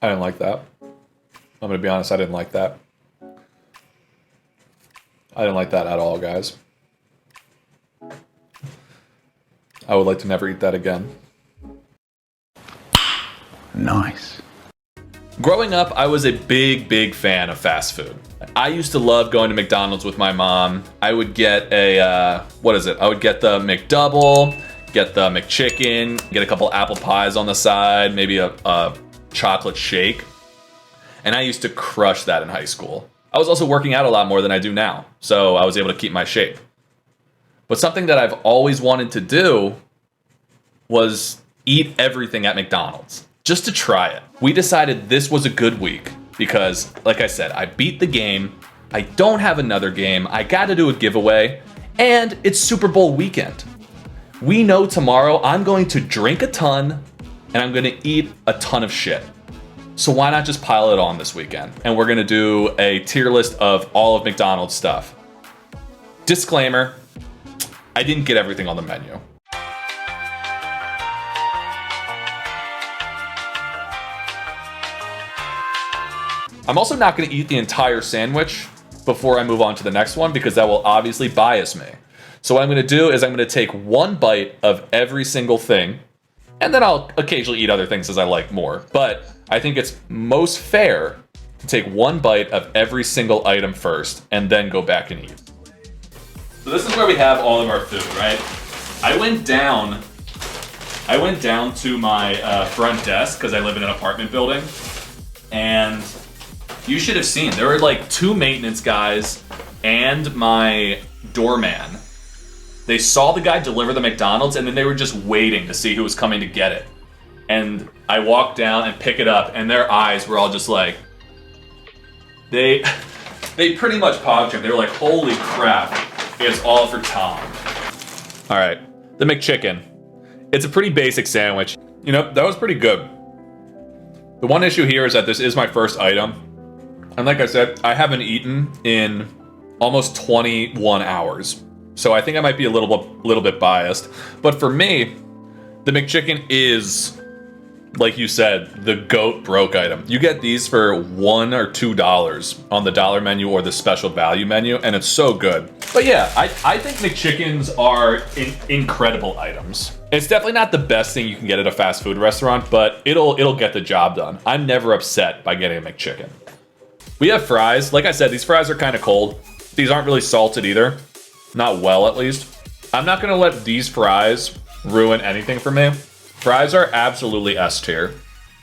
I didn't like that. I'm going to be honest, I didn't like that. I didn't like that at all, guys. I would like to never eat that again. Nice. Growing up, I was a big fan of fast food. I used to love going to McDonald's with my mom. I would get I would get the McDouble, get the Mcchicken, get a couple apple pies on the side, maybe a chocolate shake. And I used to crush that in high school. I was also working out a lot more than I do now, so I was able to keep my shape. But something that I've always wanted to do was eat everything at McDonald's, just to try it. We decided this was a good week because, like I said, I beat the game, I don't have another game, I gotta do a giveaway, and it's Super Bowl weekend. We know tomorrow I'm going to drink a ton and I'm gonna eat a ton of shit. So why not just pile it on this weekend? And we're gonna do a tier list of all of McDonald's stuff. Disclaimer, I didn't get everything on the menu. I'm also not gonna eat the entire sandwich before I move on to the next one because that will obviously bias me. So what I'm gonna do is I'm gonna take one bite of every single thing, and then I'll occasionally eat other things as I like more. But I think it's most fair to take one bite of every single item first and then go back and eat. So this is where we have all of our food, right? I went down to my front desk because I live in an apartment building, and you should have seen, there were like 2 maintenance guys and my doorman. They saw the guy deliver the McDonald's and then they were just waiting to see who was coming to get it. And I walked down and pick it up and their eyes were all just like, they pretty much pogged him. They were like, holy crap, it's all for Tom. All right, the Mcchicken. It's a pretty basic sandwich. You know, that was pretty good. The one issue here is that this is my first item. And like I said, I haven't eaten in almost 21 hours. So I think I might be a little bit biased. But for me, the Mcchicken is, like you said, the GOAT broke item. You get these for $1 or $2 on the dollar menu or the special value menu, and it's so good. But yeah, I think McChickens are incredible items. It's definitely not the best thing you can get at a fast food restaurant, but it'll get the job done. I'm never upset by getting a McChicken. We have fries. Like I said, these fries are kind of cold. These aren't really salted either. Not well, at least. I'm not gonna let these fries ruin anything for me. Fries are absolutely S tier.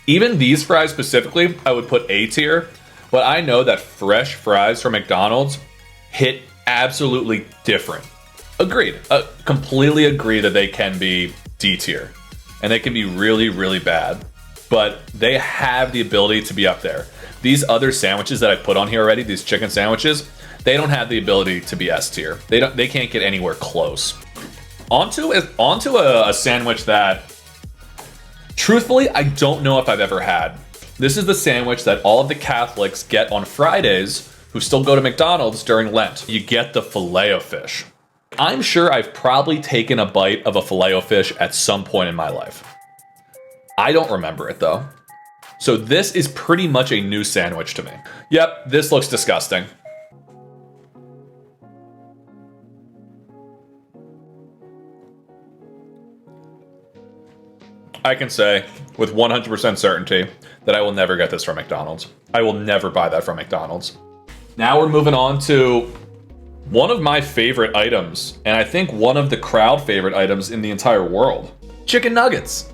Even these fries specifically, I would put A tier, but I know that fresh fries from McDonald's hit absolutely different. Agreed. Completely agree that they can be D tier. And they can be really bad. But they have the ability to be up there. These other sandwiches that I put on here already, these chicken sandwiches, they don't have the ability to be S tier. They can't get anywhere close. Onto a sandwich that, truthfully, I don't know if I've ever had. This is the sandwich that all of the Catholics get on Fridays who still go to McDonald's during Lent. You get the Filet-O-Fish. I'm sure I've probably taken a bite of a Filet-O-Fish at some point in my life. I don't remember it though. So this is pretty much a new sandwich to me. Yep, this looks disgusting. I can say with 100% certainty that I will never get this from McDonald's. I will never buy that from McDonald's. Now we're moving on to one of my favorite items, and I think one of the crowd favorite items in the entire world. Chicken nuggets.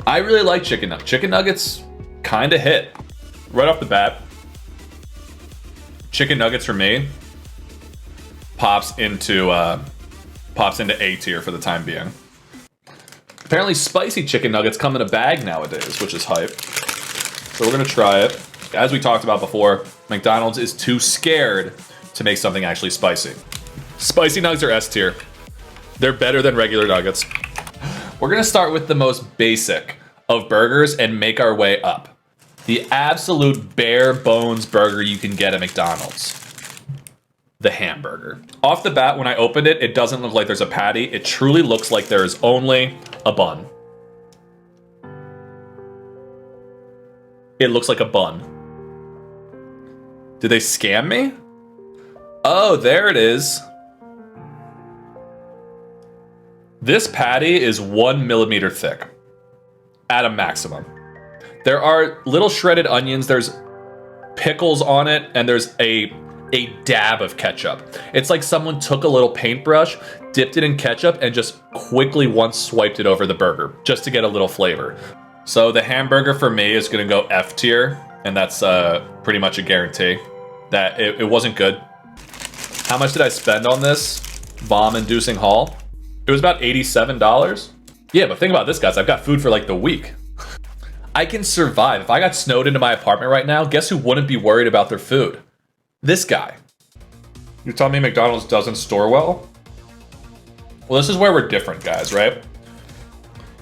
I really like chicken nuggets. Chicken nuggets kind of hit right off the bat. Chicken nuggets for me pops into A tier for the time being. Apparently spicy chicken nuggets come in a bag nowadays, which is hype. So we're gonna try it. As we talked about before, McDonald's is too scared to make something actually spicy. Spicy nuggets are S tier. They're better than regular nuggets. We're gonna start with the most basic of burgers and make our way up. The absolute bare bones burger you can get at McDonald's. The hamburger. Off the bat, when I opened it, it doesn't look like there's a patty. It truly looks like there is only a bun. It looks like a bun. Did they scam me? Oh, there it is. This patty is 1 millimeter thick at a maximum. There are little shredded onions, there's pickles on it, and there's a dab of ketchup. It's like someone took a little paintbrush, dipped it in ketchup, and just quickly once swiped it over the burger just to get a little flavor. So the hamburger for me is gonna go F tier, and that's pretty much a guarantee that it wasn't good. How much did I spend on this vom-inducing haul? It was about $87. Yeah, but think about this, guys. I've got food for like the week. I can survive. If I got snowed into my apartment right now, guess who wouldn't be worried about their food? This guy. You're telling me McDonald's doesn't store well? Well, this is where we're different, guys, right?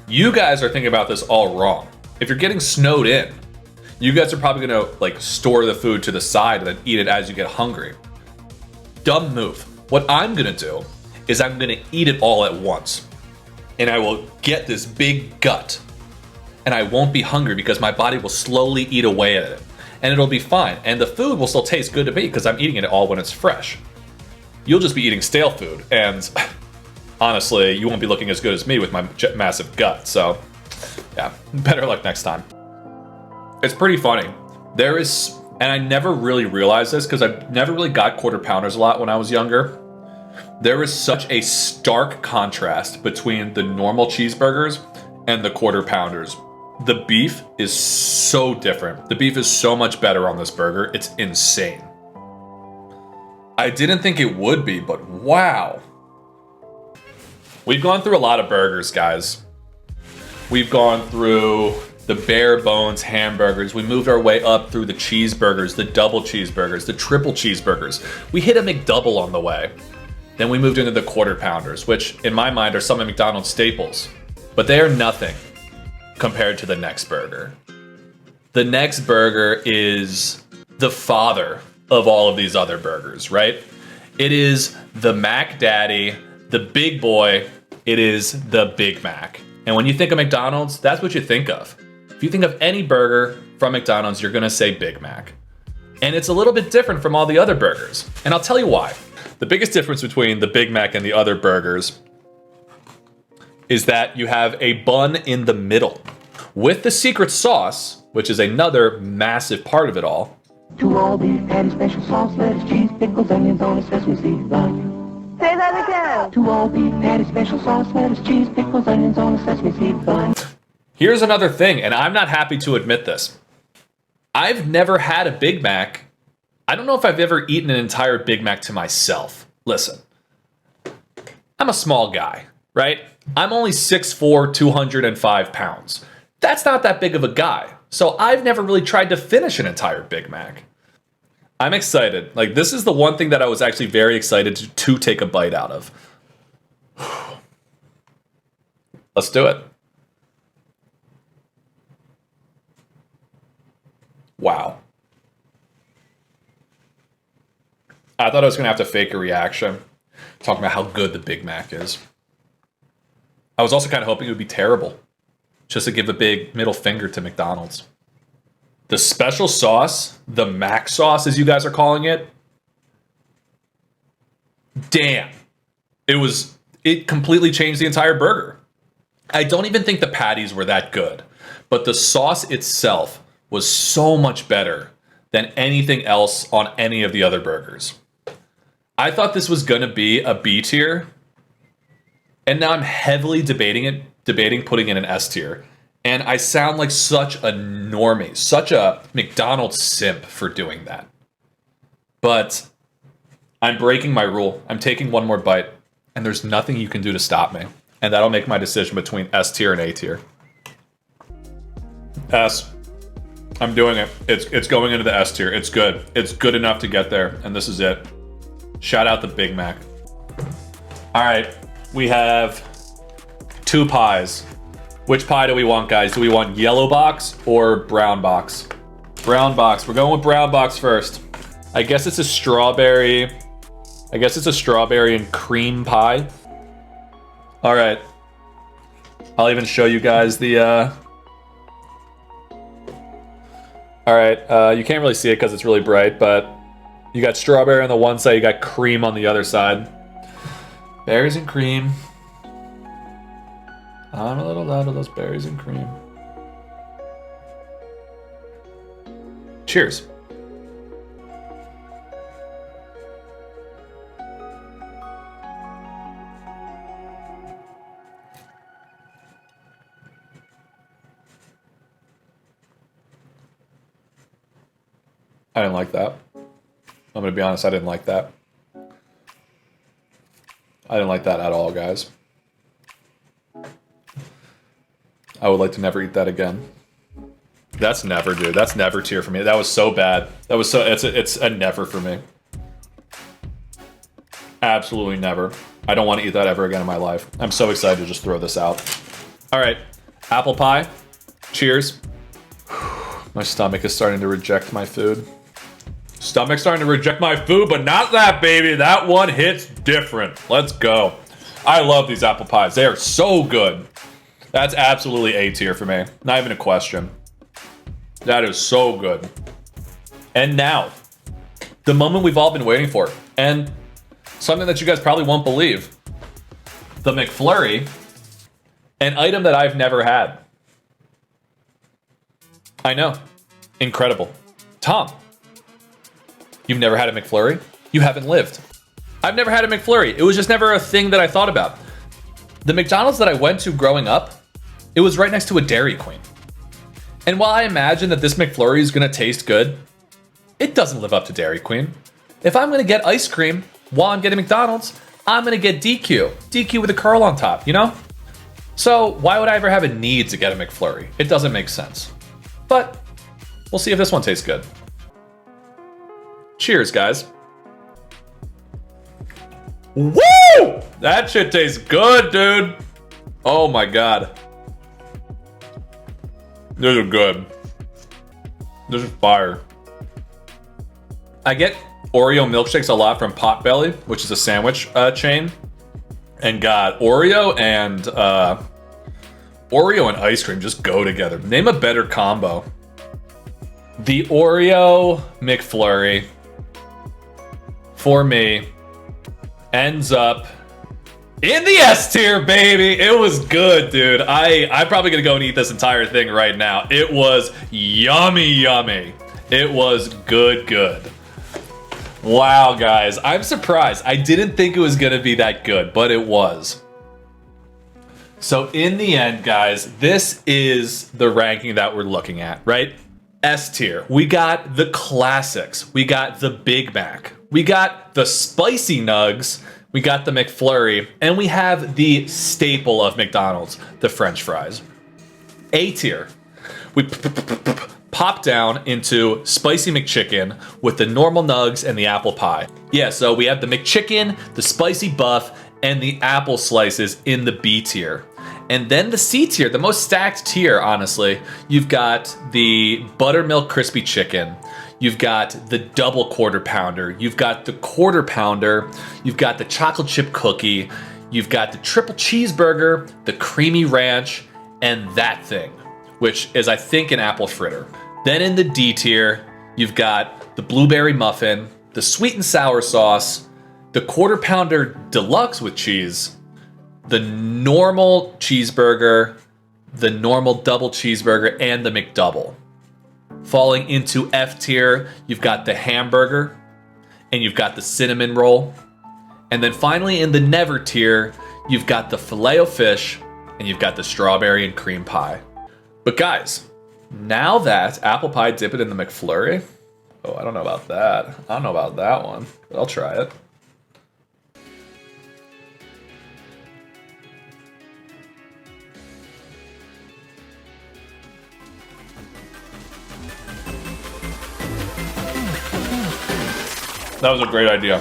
You guys are thinking about this all wrong. If you're getting snowed in, you guys are probably gonna like store the food to the side and then eat it as you get hungry. Dumb move. What I'm gonna do is I'm gonna eat it all at once. And I will get this big gut. And I won't be hungry because my body will slowly eat away at it. And it'll be fine. And the food will still taste good to me because I'm eating it all when it's fresh. You'll just be eating stale food. And honestly, you won't be looking as good as me with my massive gut. So yeah, better luck next time. It's pretty funny. There is, and I never really realized this because I never really got quarter pounders a lot when I was younger. There is such a stark contrast between the normal cheeseburgers and the quarter pounders. The beef is so different. The beef is so much better on this burger. It's insane. I didn't think it would be, but wow. We've gone through a lot of burgers, guys. We've gone through the bare bones hamburgers. We moved our way up through the cheeseburgers, the double cheeseburgers, the triple cheeseburgers. We hit a McDouble on the way. Then we moved into the quarter pounders, which in my mind are some of McDonald's staples, but they are nothing compared to the next burger. The next burger is the father of all of these other burgers, right? It is the Mac Daddy, the big boy. It is the Big Mac. And when you think of McDonald's, that's what you think of. If you think of any burger from McDonald's, you're gonna say Big Mac. And it's a little bit different from all the other burgers. And I'll tell you why. The biggest difference between the Big Mac and the other burgers is that you have a bun in the middle with the secret sauce, which is another massive part of it all. To all beef patty, special sauce, lettuce, cheese, pickles, onions on a sesame seed bun. Say that again. To all beef patty, special sauce, lettuce, cheese, pickles, onions on a sesame seed bun. Here's another thing, and I'm not happy to admit this. I've never had a Big Mac. I don't know if I've ever eaten an entire Big Mac to myself. Listen, I'm a small guy, right? I'm only 6'4", 205 pounds. That's not that big of a guy. So I've never really tried to finish an entire Big Mac. I'm excited. Like, this is the one thing that I was actually very excited to take a bite out of. Let's do it. Wow. I thought I was going to have to fake a reaction, talking about how good the Big Mac is. I was also kind of hoping it would be terrible, just to give a big middle finger to McDonald's. The special sauce, the Mac sauce as you guys are calling it, damn. It completely changed the entire burger. I don't even think the patties were that good, but the sauce itself was so much better than anything else on any of the other burgers. I thought this was gonna be a B tier, and now I'm heavily debating putting in an S tier. And I sound like such a normie, such a McDonald's simp for doing that. But I'm breaking my rule. I'm taking one more bite, and there's nothing you can do to stop me. And that'll make my decision between S tier and A tier. S. I'm doing it. It's going into the S tier. It's good. It's good enough to get there, and this is it. Shout out the Big Mac. All right, we have 2 pies. Which pie do we want, guys? Do we want yellow box or brown box? Brown box. We're going with brown box first. I guess it's a strawberry. I guess it's a strawberry and cream pie. All right. I'll even show you guys the All right, you can't really see it because it's really bright, but you got strawberry on the one side, you got cream on the other side. Berries and cream. I'm a little out of those berries and cream. Cheers. I didn't like that. I'm gonna be honest, I didn't like that. I didn't like that at all, guys. I would like to never eat that again. That's never, dude. That's never tier for me. That was so bad. That was so, it's a never for me. Absolutely never. I don't want to eat that ever again in my life. I'm so excited to just throw this out. All right, apple pie. Cheers. My stomach is starting to reject my food. Stomach's starting to reject my food, but not that, baby. That one hits different. Let's go. I love these apple pies. They are so good. That's absolutely A tier for me. Not even a question. That is so good. And now, the moment we've all been waiting for, and something that you guys probably won't believe. The Mcflurry, an item that I've never had. I know. Incredible. Tom, you've never had a Mcflurry? You haven't lived. I've never had a Mcflurry. It was just never a thing that I thought about. The McDonald's that I went to growing up, it was right next to a Dairy Queen. And while I imagine that this McFlurry is gonna taste good, it doesn't live up to Dairy Queen. If I'm gonna get ice cream while I'm getting McDonald's, I'm gonna get DQ. DQ with a curl on top, you know? So why would I ever have a need to get a McFlurry? It doesn't make sense. But we'll see if this one tastes good. Cheers, guys. Woo! That shit tastes good, dude. Oh my god. These are good. This is fire. I get Oreo milkshakes a lot from Potbelly, which is a sandwich chain. And God, Oreo and ice cream just go together. Name a better combo. The Oreo McFlurry, for me, ends up in the S tier, baby. It was good, dude. I'm probably gonna go and eat this entire thing right now. It was yummy, yummy. It was good, good. Wow, guys, I'm surprised. I didn't think it was gonna be that good, but it was. So in the end, guys, this is the ranking that we're looking at, right? S tier. We got the classics. We got the Big Mac. We got the spicy nugs. We got the McFlurry. And we have the staple of McDonald's, the French fries. A tier. We pop down into spicy McChicken with the normal nugs and the apple pie. Yeah, so we have the McChicken, the spicy buff, and the apple slices in the B tier. And then the C tier, the most stacked tier, honestly, you've got the buttermilk crispy chicken. You've got the double quarter pounder. You've got the quarter pounder. You've got the chocolate chip cookie. You've got the triple cheeseburger, the creamy ranch, and that thing, which is, I think, an apple fritter. Then in the D tier, you've got the blueberry muffin, the sweet and sour sauce, the quarter pounder deluxe with cheese, the normal cheeseburger, the normal double cheeseburger, and the McDouble. Falling into F tier, you've got the hamburger, and you've got the cinnamon roll. And then finally in the never tier, you've got the filet-o-fish, and you've got the strawberry and cream pie. But guys, now that apple pie dip it in the McFlurry, oh, I don't know about that. I don't know about that one, but I'll try it. That was a great idea.